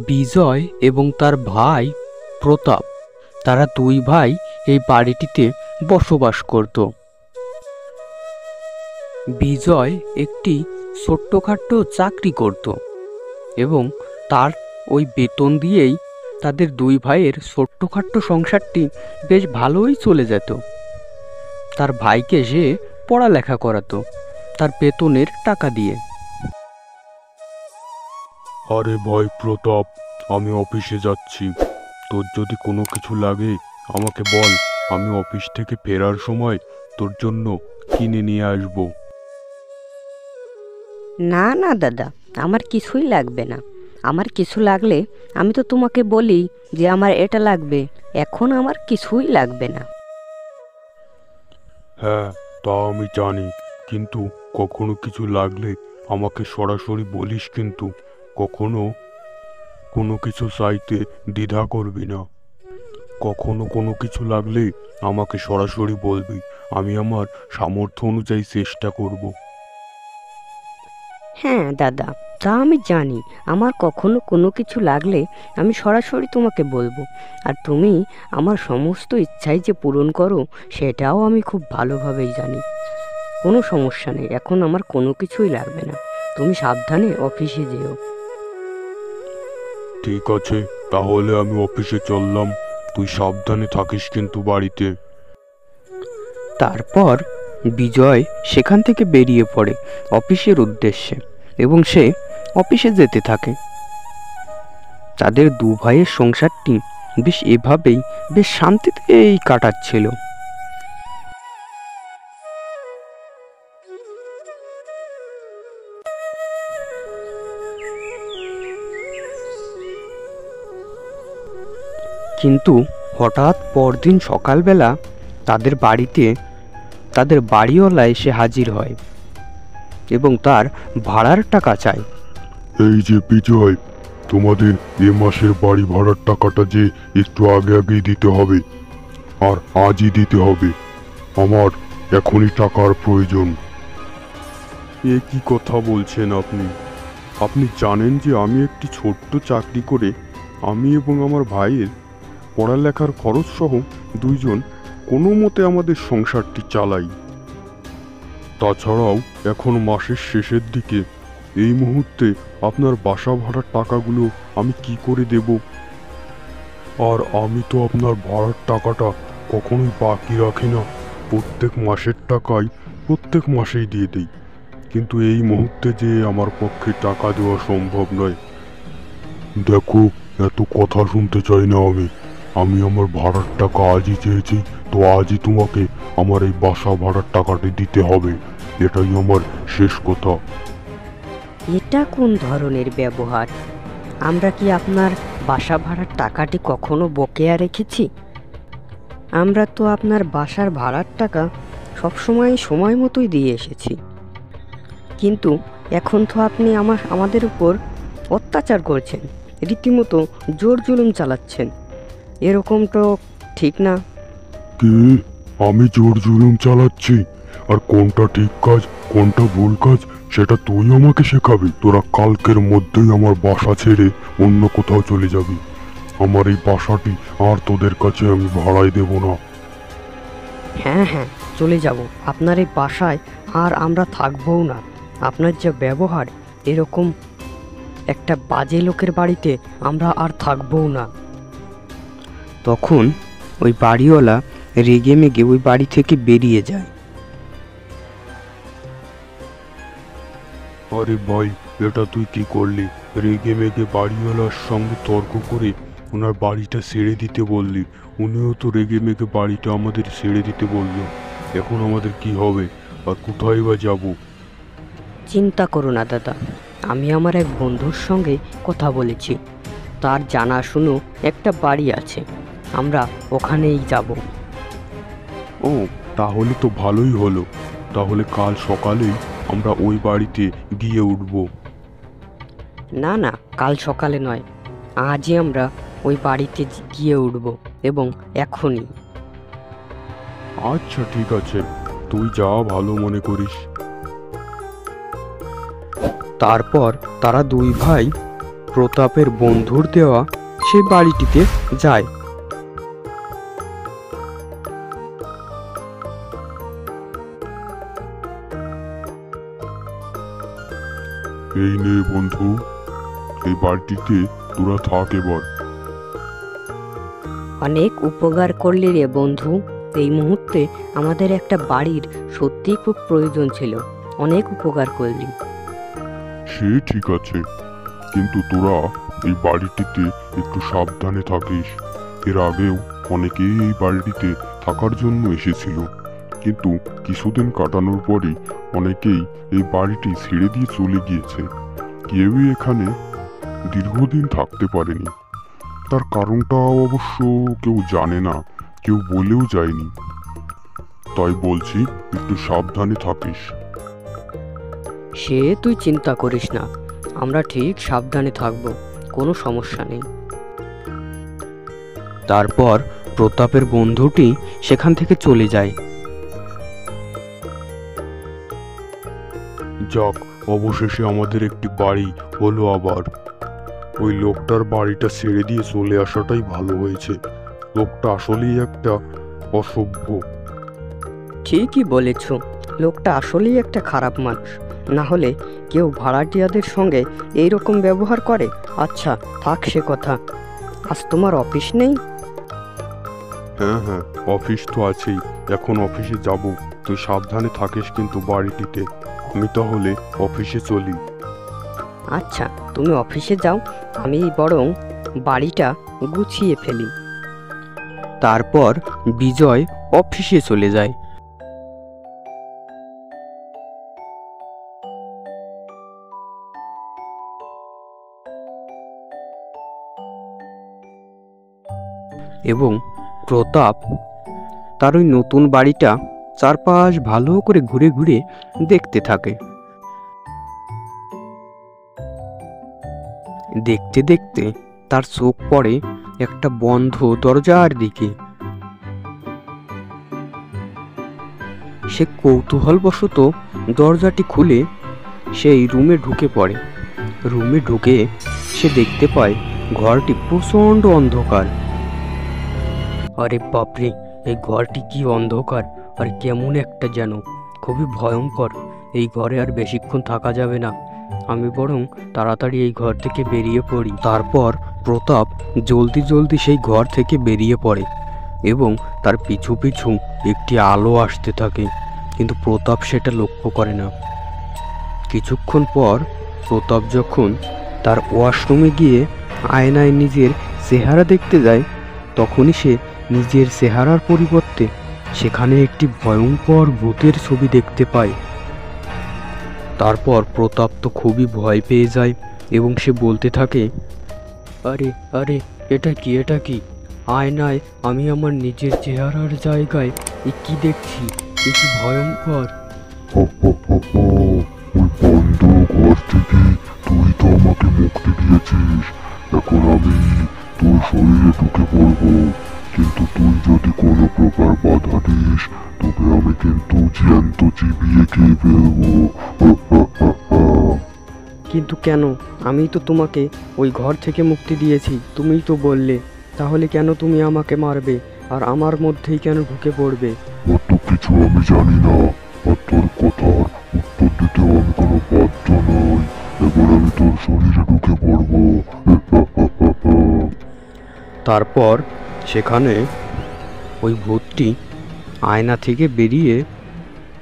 বিজয় এবং তার ভাই প্রতাপ, তারা দুই ভাই এই বাড়িটিতে বসবাস করত। বিজয় একটি ছোট্টখাট্ট চাকরি করত এবং তার ওই বেতন দিয়েই তাদের দুই ভাইয়ের ছোট্টখাট্ট সংসারটি বেশ ভালোই চলে যেত। তার ভাইকে সে পড়ালেখা করাতো তার বেতনের টাকা দিয়ে। আরে ভাই প্রতাপ, আমি অফিসে যাচ্ছি। তোর যদি কোনো কিছু লাগে আমাকে বল, আমি অফিস থেকে ফেরার সময় তোর জন্য কিনে নিয়ে আসবো। না না দাদা, আমার কিছুই লাগবে না। আমার কিছু লাগলে আমি তো তোমাকে বলি যে আমার এটা লাগবে। এখন আমার কিছুই লাগবে না। হ্যাঁ, তা আমি জানি, কিন্তু কখনো কিছু লাগলে আমাকে সরাসরি বলিস, কিন্তু কখনো কোনো কিছু চাইতে দ্বিধা করবি না। কখনো কোনো কিছু লাগলে আমাকে সরাসরি বলবি, আমি আমার সামর্থ্য অনুযায়ী চেষ্টা করব। হ্যাঁ দাদা, তা আমি জানি। আমার কখনো কোনো কিছু লাগলে আমি সরাসরি তোমাকে বলবো। আর তুমি আমার সমস্ত ইচ্ছাই যে পূরণ করো সেটাও আমি খুব ভালোভাবেই জানি। কোনো সমস্যা নেই, এখন আমার কোনো কিছুই লাগবে না। তুমি সাবধানে অফিসে যেও। ঠিক আছে, তাহলে আমি অফিসে চললাম। তুই সাবধানে থাকিস কিন্তু বাড়িতে। তারপর বিজয় সেখান থেকে বেরিয়ে পড়ে অফিসের উদ্দেশ্যে এবং সে অফিসে যেতে থাকে। তাদের দু ভাইয়ের সংসারটি বেশ এভাবেই বেশ শান্তিতেই কাটাচ্ছিল। কিন্তু হঠাৎ পরদিন সকালবেলা তাদের বাড়িতে তাদের বাড়িওয়ালা এসে হাজির হয় এবং তার ভাড়ার টাকা চায়। এই যে বিজয়, তোমাদের এ মাসের বাড়ি ভাড়ার টাকাটা যে একটু আগে আগেই দিতে হবে, আর আজই দিতে হবে। আমার এখনই টাকার প্রয়োজন। এ কি কথা বলছেন আপনি? আপনি জানেন যে আমি একটি ছোট্ট চাকরি করে আমি এবং আমার ভাইয়ের পড়ালেখার খরচ সহ দুইজন কোনো মতে আমাদের সংসারটি চালাই। তাছাড়াও এখন মাসের শেষের দিকে এই মুহূর্তে আপনার বাসা ভাড়ার টাকাগুলো আমি কি করে দেব? আর আমি তো আপনার ভাড়ার টাকাটা কখনোই বাকি রাখি না। প্রত্যেক মাসের টাকাই প্রত্যেক মাসেই দিয়ে দিই, কিন্তু এই মুহূর্তে যে আমার পক্ষে টাকা দেওয়া সম্ভব নয়। দেখো, এত কথা শুনতে চাই না আমি আমার ভাড়ার টাকা আজই চেয়েছি, তো আজই তোমাকে আমার এই বাসা ভাড়ার টাকাটি দিতে হবে। এটাই আমার শেষ কথা। এটা কোন ধরনের ব্যবহার? আমরা কি আপনার বাসা ভাড়ার টাকাটি কখনো বকেয়া রেখেছি? আমরা তো আপনার বাসার ভাড়ার টাকা সবসময় সময় মতোই দিয়ে এসেছি। কিন্তু এখন তো আপনি আমাদের উপর অত্যাচার করছেন, রীতিমতো জোর জুলুম চালাচ্ছেন। এরকম তো ঠিক না। কি? আমি জোর জুলুম চালাচ্ছি? আর কোনটা ঠিক কাজ কোনটা ভুল কাজ সেটা তুই আমাকে শেখাবি? তোরা কালকের মধ্যেই আমার বাসা ছেড়ে অন্য কোথাও চলে যাবি। আমার এই বাসাটি আর তোদের কাছে আমি ভাড়াই দেব না। হ্যাঁ হ্যাঁ, চলে যাব। আপনার এই বাসায় আর আমরা থাকবও না। আপনার যে ব্যবহার, এরকম একটা বাজে লোকের বাড়িতে আমরা আর থাকবও না। তখন ওই বাড়িওয়ালা রেগে মেগে ওই বাড়ি থেকে বেরিয়ে যায়। আরে ভাই, এটা তুই কি করলি? রেগে মেগে বাড়িওয়ালার সঙ্গে তর্ক করে ওনার বাড়িটা ছেড়ে দিতে বললি। উনিও তো রেগে মেগে বাড়িটা আমাদের ছেড়ে দিতে বললো। এখন আমাদের কি হবে আর কোথায় বা যাব? চিন্তা করো না দাদা, আমি আমার এক বন্ধুর সঙ্গে কথা বলেছি। তার জানাশুনো একটা বাড়ি আছে, আমরা ওখানেই যাব। ও, তাহলে তো ভালোই হলো। তাহলে কাল সকালেই আমরা ওই বাড়িতে গিয়ে উঠব। না না, কাল সকালে নয়, আজই আমরা ওই বাড়িতে গিয়ে উঠব, এবং এখনই। আচ্ছা ঠিক আছে, তুই যা ভালো মনে করিস। তারপর তারা দুই ভাই প্রতাপের বন্ধুর দেওয়া সেই বাড়িটিতে যায়। এই নে বন্ধু, এই বাড়িটিতে তোরা থাক এবার। অনেক উপকার করলি রে বন্ধু। এই মুহূর্তে আমাদের একটা বাড়ির সত্যি খুব প্রয়োজন ছিল। অনেক উপকার করলি। সে ঠিক আছে, কিন্তু তোরা এই বাড়িটিতে একটু সাবধানে থাকিস। এর আগেও অনেকেই এই বাড়িটিতে থাকার জন্য এসেছিল, কিন্তু কিছুদিন কাটানোর পরই অনেকেই এই বাড়িটি ছেড়ে দিয়ে চলে গিয়েছে। কেউই এখানে দীর্ঘদিন থাকতে পারেনি। তার কারণটা অবশ্য কেউ জানে না, কেউ বলেও যায়নি। তাই বলছি একটু সাবধানে থাকিস। সে তুই চিন্তা করিস না, আমরা ঠিক সাবধানে থাকবো, কোনো সমস্যা নেই। তারপর প্রতাপের বন্ধুটি সেখান থেকে চলে যায়। যাক, অবশেষে আমাদের একটি বাড়ি হলো আবার। ওই লোকটার বাড়িটা ছেড়ে দিয়ে চলে আসাটাই ভালো হয়েছে। লোকটা আসলেই একটা অসভ্য। ঠিকই বলেছ, লোকটা আসলেই একটা খারাপ মানুষ। না হলে কেউ ভাড়াটিয়াদের সঙ্গে এই রকম ব্যবহার করে? আচ্ছা থাক সে কথা। আজ তোমার অফিস নেই? হ্যাঁ হ্যাঁ, অফিস তো আছেই। এখন অফিসে যাব। তুই সাবধানে থাকিস কিন্তু বাড়িটিতে। আমি তাহলে অফিসে চলি। আচ্ছা তুমি অফিসে যাও, আমি বরং বাড়িটা গুছিয়ে ফেলি। তারপর বিজয় অফিসে চলে যায়। এবং প্রতাপ তার ওই নতুন বাড়িটা চারপাশ ভালো করে ঘুরে ঘুরে দেখতে থাকে। দেখতে দেখতে তার চোখ পড়ে একটা বন্ধ দরজার দিকে। সে কৌতূহলবশত দরজাটি খুলে সেই রুমে ঢুকে পড়ে। রুমে ঢুকে সে দেখতে পায় ঘরটি প্রচণ্ড অন্ধকার। আরে বাপরে, এই ঘরটি কি অন্ধকার আর কেমন একটা যেন, খুবই ভয়ঙ্কর। এই ঘরে আর বেশিক্ষণ থাকা যাবে না, আমি বরং তাড়াতাড়ি এই ঘর থেকে বেরিয়ে পড়ি। তারপর প্রতাপ জলদি জলদি সেই ঘর থেকে বেরিয়ে পড়ে এবং তার পিছু পিছু একটি আলো আসতে থাকে, কিন্তু প্রতাপ সেটা লক্ষ্য করে না। কিছুক্ষণ পর প্রতাপ যখন তার ওয়াশরুমে গিয়ে আয়নায় নিজের চেহারা দেখতে যায়, তখনই সে নিজের চেহারার পরিবর্তে সেখানে একটি ভয়ঙ্কর ভূতের ছবি দেখতে পায়। তারপর প্রতাপ তো খুবই ভয় পেয়ে যায় এবং সে বলতে থাকে, আরে আরে, এটা কি, এটা কি? আয়নায় আমি আমার নিজের চেহারার জায়গায় এ কি দেখছি? এ কি ভয়ঙ্কর! ওই বন্ধ ঘর থেকে তুই তো আমাকে মুক্তি দিয়েছিস। এখন আমি তোর শরীরে ঢুকে পড়বো, কিন্তু তুই যদি কোনো প্রকার বাধা দিস তবে আমি কিন্তু জ্যান্ত চিবিয়ে খেয়ে ফেলবো। কিন্তু কেন? আমি তো তোমাকে ওই ঘর থেকে মুক্তি দিয়েছি, তুমিই তো বললে। তাহলে কেন তুমি আমাকে মারবে আর আমার মধ্যেই কেন ঢুকে পড়বে? অত কিছু আমি জানি না, আর তোর কথার উত্তর দিতেও আমি কোনো বাধ্য নই। এবার আমি তোর শরীরে ঢুকে পড়বো। তারপর সেখানে ওই ভূতটি আয়না থেকে বেরিয়ে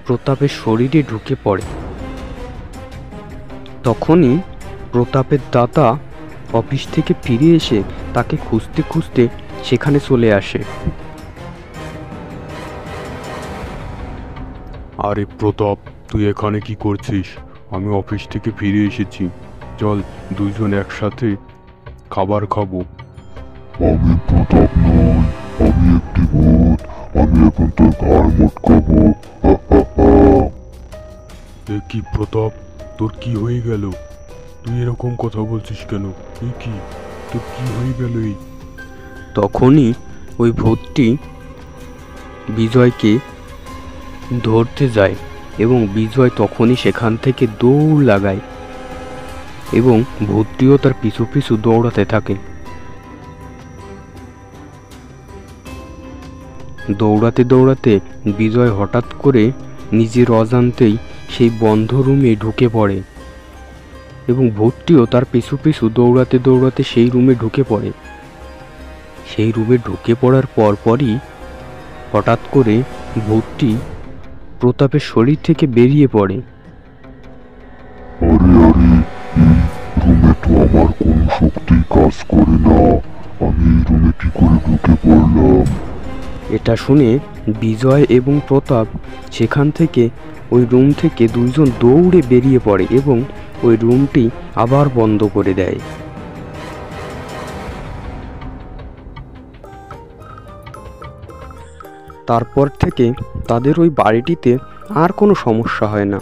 প্রতাপের শরীরে ঢুকে পড়ে। তখনই প্রতাপের দাদা অফিস থেকে ফিরে এসে তাকে খুঁজতে খুঁজতে সেখানে চলে আসে। আরে প্রতাপ, তুই এখানে কি করছিস? আমি অফিস থেকে ফিরে এসেছি, চল দুইজন একসাথে খাবার খাবো। আমি প্রতাপ নই, আমি একটি ভূত। আমি এখন তোর ঘাড় মোটকাবো। এ কি প্রতাপ, তোর কি হয়ে গেল? তুই এরকম কথা বলছিস কেন? এই কি, তোর কি হয়ে গেল? এই তখনই ওই ভূতটি বিজয়কে ধরতে যায় এবং বিজয় তখনই সেখান থেকে দৌড় লাগায়। এবং ভূতটিও তার পিছু পিছু দৌড়াতে থাকে। দৌড়াতে দৌড়াতে বিজয় হঠাৎ করে নিজের অজান্তেই সেই বন্ধ রুমে ঢুকে পড়ে এবং ভূতটিও তার পিছু পিছু দৌড়াতে দৌড়াতে সেই রুমে ঢুকে পড়ে। সেই রুমে ঢুকে পড়ার পরপরই হঠাৎ করে ভূতটি প্রতাপের শরীর থেকে বেরিয়ে পড়ে। আরে আরে, এই রুমে তো আমার কোনো শক্তি কাজ করে না, আমি এই রুমে কি করে ঢুকে পড়লাম? এটা শুনে বিজয় এবং প্রতাপ সেখান থেকে ওই রুম থেকে দুইজন দৌড়ে বেরিয়ে পড়ে এবং ওই রুমটি আবার বন্ধ করে দেয়। তারপর থেকে তাদের ওই বাড়িটিতে আর কোনো সমস্যা হয় না।